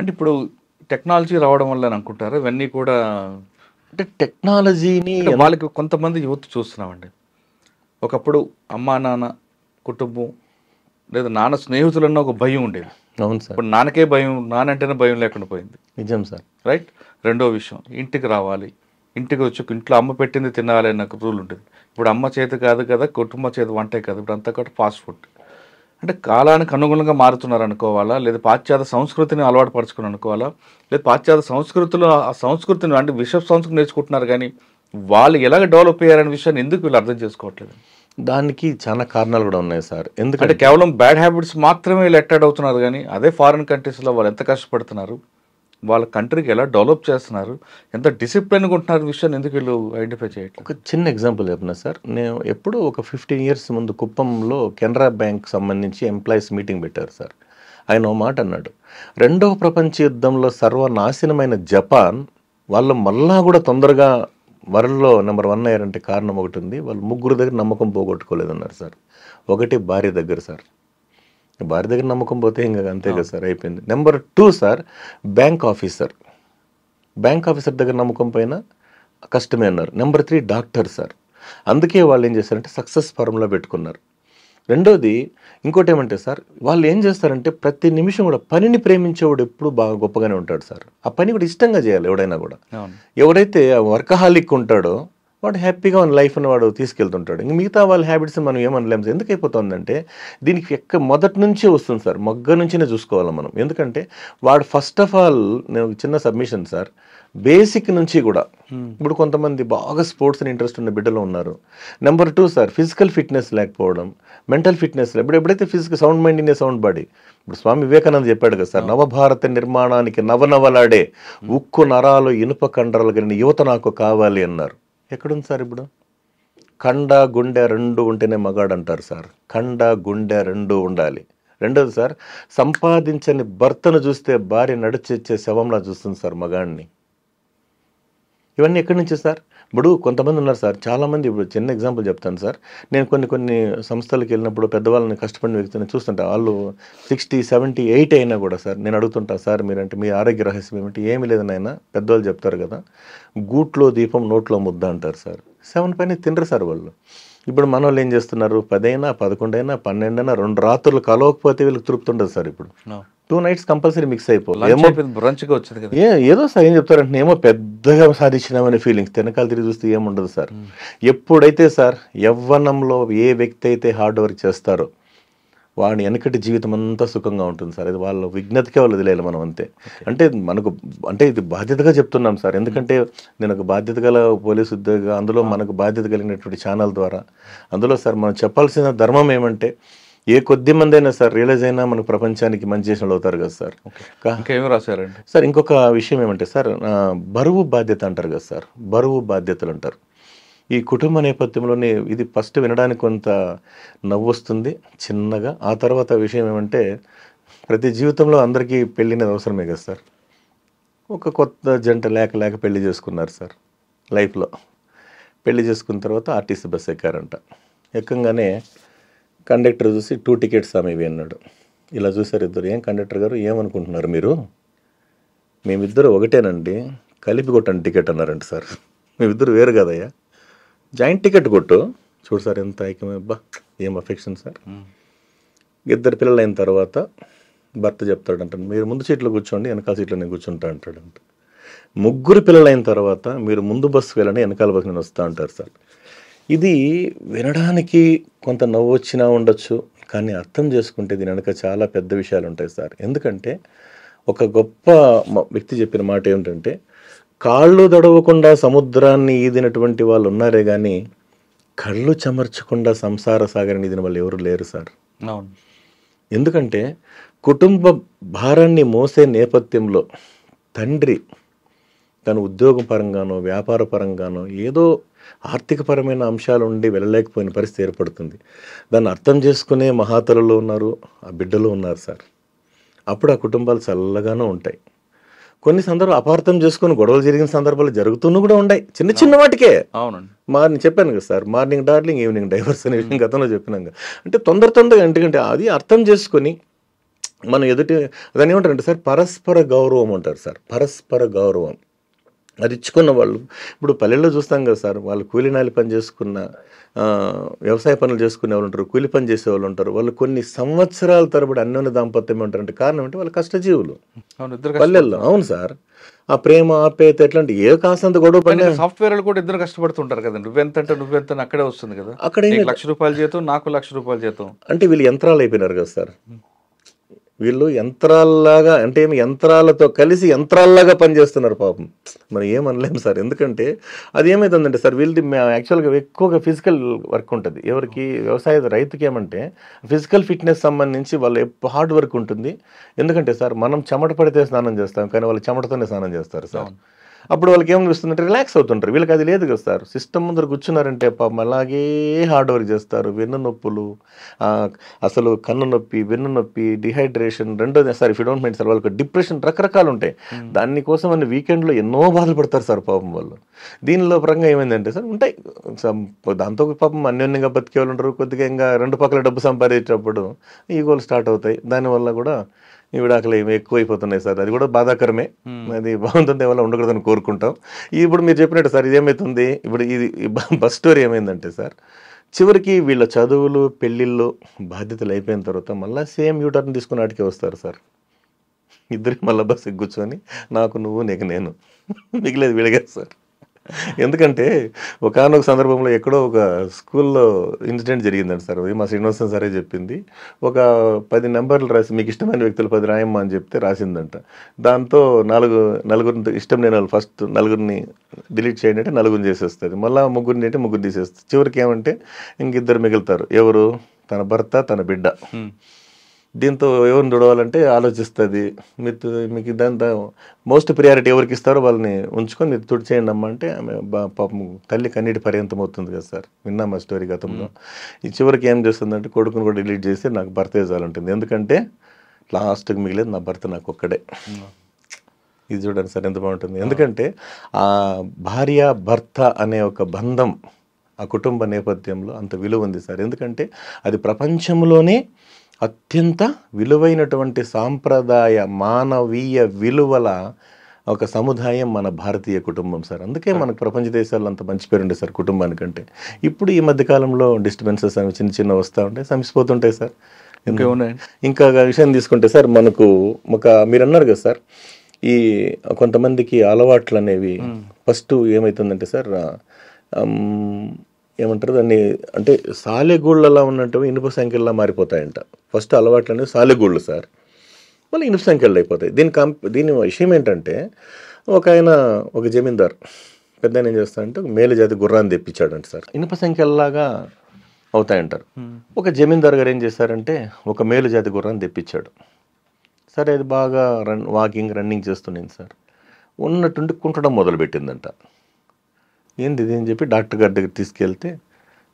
అంటే ఇప్పుడు టెక్నాలజీ రావడం వల్ల అని అనుకుంటారా ఇవన్నీ కూడా? అంటే టెక్నాలజీని వాళ్ళకి కొంతమంది యూత్ చూస్తున్నామండి, ఒకప్పుడు అమ్మా నాన్న కుటుంబం లేదా నాన్న స్నేహితులన్న ఒక భయం ఉండేది. అవును సార్, ఇప్పుడు నాన్నకే భయం, నానంటేనే భయం లేకుండా పోయింది. నిజం సార్. రైట్. రెండో విషయం, ఇంటికి రావాలి, ఇంటికి వచ్చి ఇంట్లో అమ్మ పెట్టింది తినాలి అన్న రూల్ ఉంటుంది. ఇప్పుడు అమ్మ చేతి కాదు కదా, కుటుంబ చేతి వంటే కాదు, ఇప్పుడు అంతా కూడా ఫాస్ట్ ఫుడ్. అంటే కాలానికి అనుగుణంగా మారుతున్నారు అనుకోవాలా, లేదా పాశ్చాత్య సంస్కృతిని అలవాటు పరుచుకుని అనుకోవాలా, లేదా పాశ్చాత్య సంస్కృతిలో ఆ సంస్కృతిని అంటే విశ్వ సంస్కృతి నేర్చుకుంటున్నారు, కానీ వాళ్ళు ఎలాగ డెవలప్ అయ్యారనే విషయాన్ని ఎందుకు వీళ్ళు అర్థం చేసుకోవట్లేదు? దానికి చాలా కారణాలు కూడా ఉన్నాయి సార్. అంటే ఎందుకంటే కేవలం బ్యాడ్ హ్యాబిట్స్ మాత్రమే వీళ్ళు అట్రాక్ట్ అవుతున్నారు, కానీ అదే ఫారిన్ కంట్రీస్లో వాళ్ళు ఎంత కష్టపడుతున్నారు, వాళ్ళ కంట్రీకి ఎలా డెవలప్ చేస్తున్నారు, ఎంత డిసిప్లిన్గా ఉంటున్నారు విషయాన్ని ఎందుకు వీళ్ళు ఐడెంటిఫై చేయట్లేదు? ఒక చిన్న ఎగ్జాంపుల్ చెప్పిన సార్, నేను ఎప్పుడో ఒక 15 years ముందు కుప్పంలో కెనరా బ్యాంక్ సంబంధించి ఎంప్లాయీస్ మీటింగ్ పెట్టారు సార్. ఆయన ఓ మాట అన్నాడు, 2వ ప్రపంచ యుద్ధంలో సర్వనాశనమైన జపాన్ వాళ్ళు మళ్ళా కూడా తొందరగా వరల్డ్లో నెంబర్ 1 అయ్యారంటే కారణం ఒకటి ఉంది, వాళ్ళు ముగ్గురు దగ్గర నమ్మకం పోగొట్టుకోలేదన్నారు సార్. ఒకటి భార్య దగ్గర సార్, భార్య దగ్గర నమ్మకం పోతే ఇంకా అంతే కదా సార్, అయిపోయింది. నెంబర్ 2 సార్, బ్యాంక్ ఆఫీసర్ దగ్గర నమ్మకం పైన కష్టమే అన్నారు. Number 3 doctor sir. అందుకే వాళ్ళు ఏం చేశారంటే సక్సెస్ ఫార్ములా పెట్టుకున్నారు. రెండోది ఇంకోటి ఏమంటే సార్, వాళ్ళు ఏం చేస్తారంటే ప్రతి నిమిషం కూడా పనిని ప్రేమించేవాడు ఎప్పుడు బాగా గొప్పగానే ఉంటాడు సార్. ఆ పని కూడా ఇష్టంగా చేయాలి ఎవడైనా కూడా. ఎవడైతే వర్కహాలిక్ ఉంటాడో వాడు హ్యాపీగా ఉన్న లైఫ్ని వాడు తీసుకెళ్తుంటాడు. ఇంక మిగతా వాళ్ళ హ్యాబిట్స్ మనం ఏమనలేము. ఎందుకు అయిపోతుందంటే దీనికి మొదటి నుంచే వస్తుంది సార్, మొగ్గ నుంచినే చూసుకోవాలి మనం. ఎందుకంటే వాడు ఫస్ట్ ఆఫ్ ఆల్, నేను చిన్న సబ్మిషన్ సార్, బేసిక్ నుంచి కూడా ఇప్పుడు కొంతమంది బాగా స్పోర్ట్స్ ఇంట్రెస్ట్ ఉన్న బిడ్డలు ఉన్నారు. నెంబర్ 2 సార్, ఫిజికల్ ఫిట్నెస్ లేకపోవడం, మెంటల్ ఫిట్నెస్. ఇప్పుడు ఎప్పుడైతే physical sound mind in a sound body, ఇప్పుడు స్వామి వివేకానంద చెప్పాడు కదా సార్, నవభారత నిర్మాణానికి నవనవలాడే ఉక్కు నరాలు ఇనుప కండరాలు కలిగిన యువత నాకు కావాలి అన్నారు. ఎక్కడుంది సార్ ఇప్పుడు? కండ గుండె 2 ఉంటేనే మగాడు అంటారు సార్. కండ గుండె 2 ఉండాలి. రెండోది సార్, సంపాదించని భర్తను చూస్తే భార్య నడిచొచ్చే శవంలా చూస్తుంది సార్ మగాడిని. ఇవన్నీ ఎక్కడి నుంచి సార్? ఇప్పుడు కొంతమంది ఉన్నారు సార్, చాలామంది. ఇప్పుడు చిన్న ఎగ్జాంపుల్ చెప్తాను సార్, నేను కొన్ని సంస్థలకు వెళ్ళినప్పుడు పెద్దవాళ్ళని కష్టపడిన వ్యక్తిని చూస్తుంటా, వాళ్ళు 60, 70, 80 అయినా కూడా సార్ నేను అడుగుతుంటా, సార్ మీరంటే మీ ఆరోగ్య రహస్యం ఏమిటి? ఏమి లేదు నాయన, పెద్దవాళ్ళు చెప్తారు కదా, గూట్లో దీపం నోట్లో ముద్ద అంటారు సార్. 7 పైన తినరు సార్ వాళ్ళు. ఇప్పుడు మన వాళ్ళు ఏం చేస్తున్నారు, 10 అయినా 11 అయినా 12 అయినా 2 రాత్రులు కలవకపోతే వీళ్ళకి తృప్తి ఉండదు సార్. ఇప్పుడు 2 nights కంపల్సరీ మిక్స్ అయిపోతుంది. ఏదో సార్ ఏం చెప్తారంటే ఏమో పెద్దగా సాధించినామనే ఫీలింగ్స్, వెనకాల తిరిగి చూస్తే ఏముండదు సార్. ఎప్పుడైతే సార్ యవ్వనంలో ఏ వ్యక్తి అయితే హార్డ్ వర్క్ చేస్తారో వాడి వెనకటి జీవితం అంతా సుఖంగా ఉంటుంది సార్. ఇది వాళ్ళ విజ్ఞతకే వాళ్ళు వదిలేయాలి మనం, అంతే. అంటే ఇది బాధ్యతగా చెప్తున్నాం సార్. ఎందుకంటే నేను ఒక బాధ్యత గల పోలీసు ఉద్యోగ, అందులో మనకు బాధ్యత కలిగినటువంటి ఛానల్ ద్వారా, అందులో సార్ మనం చెప్పాల్సిన ధర్మం ఏమంటే, ఏ కొద్ది మంది అయినా సార్ రియలైజ్ అయినా మనకు ప్రపంచానికి మంచి చేసిన వాళ్ళు అవుతారు కదా సార్. ఇంకేమో రాశారండి సార్. ఇంకొక విషయం ఏమంటే సార్, బరువు బాధ్యత అంటారు కదా సార్, బరువు బాధ్యతలు అంటారు. ఈ కుటుంబ నేపథ్యంలోనే ఇది ఫస్ట్ వినడానికి కొంత నవ్వు వస్తుంది చిన్నగా. ఆ తర్వాత విషయం ఏమంటే, ప్రతి జీవితంలో అందరికీ పెళ్ళినది అవసరమే కదా సార్. ఒక కొత్త జంట లేక పెళ్లి చేసుకున్నారు సార్. లైఫ్లో పెళ్లి చేసుకున్న తర్వాత ఆర్టీసీ బస్ ఎక్కారంట. ఎక్కంగానే కండక్టర్ చూసి 2 tickets ఇవి అన్నాడు. ఇలా చూసారు ఇద్దరు. ఏం కండక్టర్ గారు ఏమనుకుంటున్నారు మీరు, మేమిద్దరు ఒకటేనండి, కలిపి కొట్టండి టికెట్ అన్నారంట సార్. మేమిద్దరు వేరు కదయ్యా, జాయింట్ టికెట్ కొట్టు. చూడు సార్ ఎంత ఐక్యమబ్బా, ఏం అఫెక్షన్ సార్. 2 పిల్లలు అయిన తర్వాత భర్త చెప్తాడంట, మీరు ముందు సీట్లో కూర్చోండి, వెనకాల సీట్లో నేను కూర్చుంటా అంటాడంట. 3 పిల్లలు అయిన తర్వాత మీరు ముందు బస్సుకు వెళ్ళండి, వెనకాల బస్సు నేను వస్తా అంటారు సార్. ఇది వినడానికి కొంత నవ్వు వచ్చినా ఉండొచ్చు, కానీ అర్థం చేసుకుంటే దీని వెనక చాలా పెద్ద విషయాలు ఉంటాయి సార్. ఎందుకంటే ఒక గొప్ప వ్యక్తి చెప్పిన మాట ఏమిటంటే, కాళ్ళు దడవకుండా సముద్రాన్ని ఈదినటువంటి వాళ్ళు ఉన్నారే కానీ కళ్ళు చెమర్చకుండా సంసార సాగరని ఈదిన వాళ్ళు ఎవరు లేరు సార్. ఎందుకంటే కుటుంబ భారాన్ని మోసే నేపథ్యంలో తండ్రి తన ఉద్యోగం పరంగానో వ్యాపార పరంగానో ఏదో ఆర్థికపరమైన అంశాలు ఉండి వెళ్ళలేకపోయిన పరిస్థితి ఏర్పడుతుంది. దాన్ని అర్థం చేసుకునే మహాతలలో ఉన్నారు, ఆ బిడ్డలు ఉన్నారు సార్. అప్పుడు ఆ కుటుంబాలు చల్లగానే ఉంటాయి. కొన్ని సందర్భాలు అపార్థం చేసుకుని గొడవలు జరిగిన సందర్భాలు జరుగుతూనే కూడా ఉన్నాయి, చిన్న వాటికే. అవునండి. మార్నింగ్ చెప్పాను కదా sir, morning darling evening divorce అనే విషయం గతంలో చెప్పినాక. అంటే తొందరగా, ఎందుకంటే అది అర్థం చేసుకొని మనం ఎదుటి దాన్ని ఏమంటారంటే సార్ పరస్పర గౌరవం అంటారు సార్. పరస్పర గౌరవం అది ఇచ్చుకున్న వాళ్ళు ఇప్పుడు పల్లెల్లో చూస్తాం కదా సార్, వాళ్ళు కూలీనాలి పని చేసుకున్న వ్యవసాయ పనులు చేసుకునే వాళ్ళు ఉంటారు, కూలి పని చేసే వాళ్ళు ఉంటారు. వాళ్ళు కొన్ని సంవత్సరాల తరబడి అన్యోన్య దాంపత్యం ఉంటారంటే కారణం అంటే వాళ్ళు కష్టజీవులు అవును, ఇద్దరు పల్లెల్లో. అవును సార్, ఆ ప్రేమ ఆప్యాయత ఎట్లాంటి ఏ కాసంత గొడవ పడినా సాఫ్ట్వేర్ కూడా ఇద్దరు కష్టపడుతుంటారు కదా, నువ్వెంత అక్కడే వస్తుంది కదా. అక్కడ నీకు ₹1,00,000 జీతం, నాకు ₹1,00,000 జీతం. అంటే వీళ్ళు యంత్రాలు అయిపోయినారు కదా సార్. వీళ్ళు యంత్రాల్లాగా అంటే ఏమి యంత్రాలతో కలిసి యంత్రాల్లాగా పనిచేస్తున్నారు పాపం. మరి ఏమనలేము సార్. ఎందుకంటే అది ఏమవుతుందంటే సార్ వీళ్ళది యాక్చువల్గా ఎక్కువగా ఫిజికల్ వర్క్ ఉంటుంది. ఎవరికి వ్యవసాయ రైతుకి ఏమంటే ఫిజికల్ ఫిట్నెస్ సంబంధించి వాళ్ళు హార్డ్ వర్క్ ఉంటుంది. ఎందుకంటే సార్ మనం చెమట పడితే స్నానం చేస్తాం, కానీ వాళ్ళు చెమటతోనే స్నానం చేస్తారు సార్. అప్పుడు వాళ్ళకి ఏమనిపిస్తుందంటే రిలాక్స్ అవుతుంటారు. వీళ్ళకి అది లేదు కదా సార్. సిస్టమ్ ముందర కూర్చున్నారంటే పాపం అలాగే హార్డ్ వర్క్ చేస్తారు. వెన్ను నొప్పులు, అసలు కన్ను నొప్పి, వెన్ను నొప్పి, డిహైడ్రేషన్, రెండోది sir if you don't mind sir వాళ్ళకి డిప్రెషన్ రకరకాలు ఉంటాయి. దానికోసం అన్ని వీకెండ్లో ఎన్నో బాధలు పడతారు సార్ పాపం వాళ్ళు. దీనిలో పరంగా ఏమైందంటే సార్ ఉంటాయి దాంతో పాపం అన్యోన్యంగా బతికే వాళ్ళు ఉంటారు. కొద్దిగా ఇంకా రెండు పక్కల డబ్బు సంపాదించేటప్పుడు ఈగోలు స్టార్ట్ అవుతాయి. దానివల్ల కూడా ఈ విడాకులు ఏమి ఎక్కువైపోతున్నాయి సార్. అది కూడా బాధాకరమే. అది బాగుంటుంది వల్ల ఉండకూడదని కోరుకుంటాం. ఇప్పుడు మీరు చెప్పినట్టు సార్ ఇది ఏమవుతుంది, ఇప్పుడు ఇది బస్ స్టోరీ ఏమైందంటే సార్ చివరికి వీళ్ళ చదువులు పెళ్ళిళ్ళు బాధ్యతలు అయిపోయిన తర్వాత మళ్ళీ సేమ్ యూటర్న్ తీసుకుని వాటికే వస్తారు సార్. ఇద్దరికి మళ్ళీ బస్సు కూర్చొని నాకు నువ్వు నీకు నేను, మిగిలేదు విడిగారు సార్. ఎందుకంటే ఒకానొక సందర్భంలో ఎక్కడో ఒక స్కూల్లో ఇన్సిడెంట్ జరిగిందండి సార్. అది మా శ్రీనివాసన్ సరే చెప్పింది. ఒక 10 నెంబర్లు రాసి మీకు ఇష్టమైన వ్యక్తులు 10 రాయమ్మా అని చెప్తే రాసిందంట. దాంతో నలుగురిని ఇష్టం లేని వాళ్ళు ఫస్ట్ నలుగురిని డిలీట్ చేయండి అంటే నలుగురిని చేసేస్తుంది. మళ్ళీ ముగ్గురిని అంటే ముగ్గురు తీసేస్తుంది. చివరికి ఏమంటే ఇంకిద్దరు మిగులుతారు. ఎవరు? తన భర్త, తన బిడ్డ. దీంతో ఎవరిని చూడవాలంటే ఆలోచిస్తుంది. మీకు దాంతో మోస్ట్ ప్రియారిటీ ఎవరికి ఇస్తారో వాళ్ళని ఉంచుకొని మీరు తుడి చేయండి అమ్మ అంటే ఆమె పాపం తల్లి కన్నీటి పర్యంతం అవుతుంది కదా సార్. విన్నాం ఆ స్టోరీ గతంలో. ఈ చివరికి ఏం చేస్తుందంటే కొడుకుని కూడా డిలీట్ చేసి నాకు భర్త చాలంటుంది. ఎందుకంటే లాస్ట్కి మిగిలేదు నా భర్త నాకు ఒక్కడే. ఇది చూడండి సార్ ఎంత బాగుంటుంది. ఎందుకంటే ఆ భార్య భర్త అనే ఒక బంధం ఆ కుటుంబ నేపథ్యంలో అంత విలువ ఉంది సార్. ఎందుకంటే అది ప్రపంచంలోనే అత్యంత విలువైనటువంటి సాంప్రదాయ మానవీయ విలువల ఒక సముదాయం మన భారతీయ కుటుంబం సార్. అందుకే మనకు ప్రపంచ దేశాల్లో అంత మంచి పేరుండే సార్ కుటుంబానికంటే. ఇప్పుడు ఈ మధ్యకాలంలో డిస్టర్బెన్సెస్ అవి చిన్న వస్తూ ఉంటాయి, సమసిపోతుంటాయి సార్. ఇంకా విషయం తీసుకుంటే సార్ మనకు మీరు అన్నారు కదా సార్ ఈ కొంతమందికి అలవాట్లు అనేవి ఫస్ట్ ఏమవుతుందంటే సార్ ఏమంటారు దాన్ని అంటే సాలెగూళ్ళలా ఉన్నట్టు ఇనుప సంఖ్యలా మారిపోతాయంట. ఫస్ట్ అలవాట్లు అనేవి సాలెగూళ్ళు సార్, మళ్ళీ ఇనుప సంఖ్యలు అయిపోతాయి. దీని విషయం ఏంటంటే ఒక జమీందార్ పెద్ద ఏం చేస్తాడంటే ఒక మేలుజాతి గుర్రాన్ని తెప్పించాడంట సార్. ఇనుప సంఖ్యల్లాగా అవుతాయంటారు. ఒక జమీందార్ గారు ఏం చేశారంటే ఒక మేలుజాతి గుర్రాన్ని తెప్పించాడు. సరే అది బాగా రన్నింగ్ చేస్తుండేది సార్. ఉన్నట్టుండి కుంటడం మొదలుపెట్టిందంట. ఏంది ఇది అని చెప్పి డాక్టర్ గారి దగ్గర తీసుకెళ్తే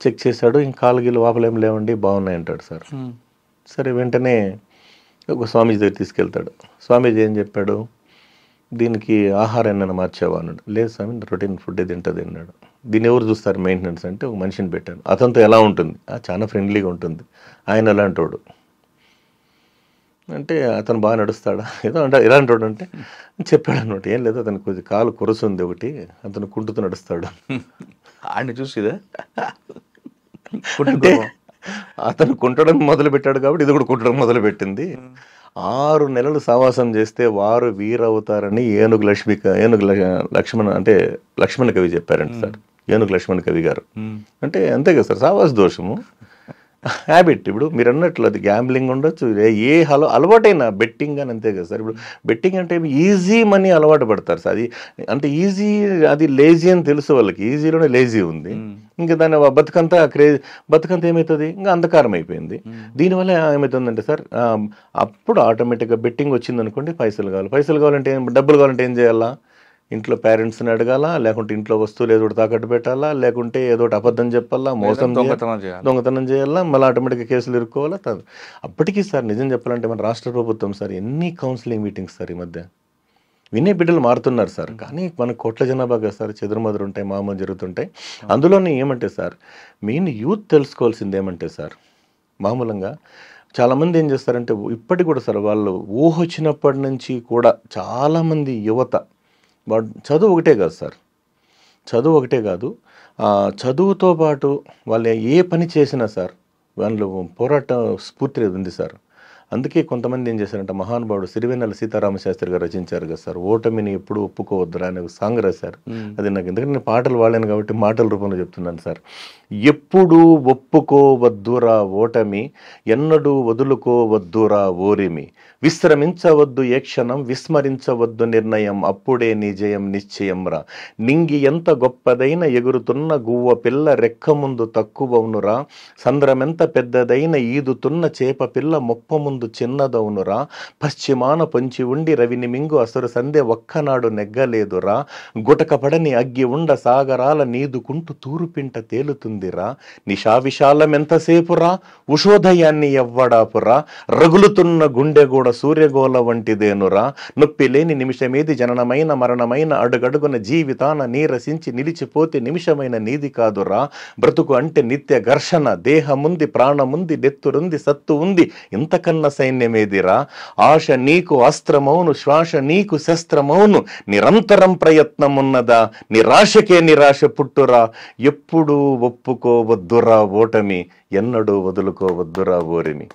చెక్ చేశాడు. ఇంక కాలుగీలు వాపలేం లేవండి బాగున్నాయి అంటాడు సార్. సరే వెంటనే ఒక స్వామీజీ దగ్గర తీసుకెళ్తాడు. స్వామీజీ ఏం చెప్పాడు, దీనికి ఆహారం ఏమైనా మార్చావా అన్నాడు. లేదు స్వామి రొటీన్ ఫుడ్ తింటుంది అన్నాడు. దీన్ని ఎవరు చూస్తారు మెయింటెనెన్స్ అంటే ఒక మనిషిని పెట్టాను. అతనితో ఎలా ఉంటుంది, చాలా ఫ్రెండ్లీగా ఉంటుంది. ఆయన ఎలాంటి వాడు అంటే అతను బాగా నడుస్తాడా ఏదో అంటే ఎలాంటి వాడు అంటే చెప్పాడు అనమాట. ఏం లేదు అతనికి కొద్ది కాలు కురసుంది ఒకటి, అతను కుంటుతూ నడుస్తాడు. ఆయన చూసిదా అంటే అతను కుంటడం మొదలు పెట్టాడు కాబట్టి ఇది కూడా కుంటడం మొదలు పెట్టింది. 6 నెలలు సావాసం చేస్తే వారు వీరవుతారని లక్ష్మణ కవి చెప్పారంట సార్. ఏనుగు లక్ష్మణ కవి గారు అంటే అంతే కదా సార్, సావాస దోషము హ్యాబిట్. ఇప్పుడు మీరు అన్నట్లు అది గ్యాంబ్లింగ్ ఉండొచ్చు, అలవాటైన బెట్టింగ్ అని అంతే కదా సార్. ఇప్పుడు బెట్టింగ్ అంటే ఈజీ మనీ అలవాటు పడతారు సార్. అది అంటే ఈజీ, అది లేజీ అని తెలుసు వాళ్ళకి, ఈజీలోనే లేజీ ఉంది. ఇంకా దాని బతుకంతా ఏమవుతుంది, ఇంకా అంధకారం అయిపోయింది. దీనివల్ల ఏమవుతుందంటే సార్ అప్పుడు ఆటోమేటిక్గా బెట్టింగ్ వచ్చింది అనుకోండి, పైసలు కావాలంటే డబ్బులు కావాలంటే ఏం చేయాలా, ఇంట్లో పేరెంట్స్ని అడగాల, లేకుంటే ఇంట్లో వస్తువులు ఏదో తాకట్టు పెట్టాలా, లేకుంటే ఏదో అబద్ధం చెప్పాలా, దొంగతనం చేయాలా, మళ్ళీ ఆటోమేటిక్గా కేసులు ఇరుక్కోవాలా. అప్పటికీ సార్ నిజం చెప్పాలంటే మన రాష్ట్ర ప్రభుత్వం సార్ ఎన్ని కౌన్సిలింగ్ మీటింగ్స్ సార్ ఈ మధ్య వినే బిడ్డలు మారుతున్నారు సార్. కానీ మన కోట్ల జనాభాగా సార్ చెదురుమదురు ఉంటాయి, మామూలు జరుగుతుంటాయి. అందులోనే ఏమంటే సార్ మెయిన్ యూత్ తెలుసుకోవాల్సింది ఏమంటే సార్ మామూలుగా చాలామంది ఏం చేస్తారంటే ఇప్పటికి కూడా సార్ వాళ్ళు ఊహ వచ్చినప్పటి నుంచి కూడా చాలామంది యువత చదువు ఒకటే కాదు సార్, చదువు ఒకటే కాదు, చదువుతో పాటు వాళ్ళు ఏ పని చేసినా సార్ వాళ్ళు పోరాట స్ఫూర్తి ఉంది సార్. అందుకే కొంతమంది ఏం చేశారంటే మహానుభావుడు సిరివెన్నెల సీతారామశాస్త్రి గారు రచించారు కదా సార్, ఓటమిని ఎప్పుడు ఒప్పుకోవద్దురా అనే ఒక సాంగ్ రాశారు. అది నాకు ఎందుకంటే నేను పాటలు వాడాను కాబట్టి మాటల రూపంలో చెప్తున్నాను సార్. ఎప్పుడూ ఒప్పుకోవద్దురా ఓటమి, ఎన్నడూ వదులుకోవద్దురా ఓరిమి, విశ్రమించవద్దు ఏ క్షణం, విస్మరించవద్దు నిర్ణయం, అప్పుడే నీ జయం నిశ్చయంరా, నింగి ఎంత గొప్పదైన ఎగురుతున్న గువ్వ పిల్ల రెక్క ముందు తక్కువవునురా, సంద్రమెంత పెద్దదైన ఈదుతున్న చేప పిల్ల మొప్ప ముందు చిన్నదవునురా, పశ్చిమాన పొంచి ఉండి రవిని మింగు అసురు సంధ్య ఒక్కనాడు నెగ్గలేదురా, గుటకపడని అగ్గి ఉండ సాగరాల నీదుకుంటూ తూరుపింట తేలుతుందిరా, నిషావిశాలం ఎంతసేపురా, ఉషోదయాన్ని ఎవ్వడాపురా, రగులుతున్న గుండెగూడ సూర్యగోళ వంటిదేనురా, నొప్పి లేని నిమిషమేది జననమైన మరణమైన, అడుగడుగున జీవితాన నీరసించి నిలిచిపోతే నిమిషమైన నీది కాదురా, బ్రతుకు అంటే నిత్య ఘర్షణ, దేహముంది ప్రాణముంది నెత్తురుంది సత్తు ఉంది, ఇంతకన్నా సైన్యమేదిరా, ఆశ నీకు అస్త్రమౌను శ్వాస నీకు శస్త్రమౌను, నిరంతరం ప్రయత్నమున్నదా, నిరాశకే నిరాశ పుట్టురా, ఎప్పుడూ ఒప్పుకోవద్దురా ఓటమి, ఎన్నడూ వదులుకోవద్దురా ఓరిమి.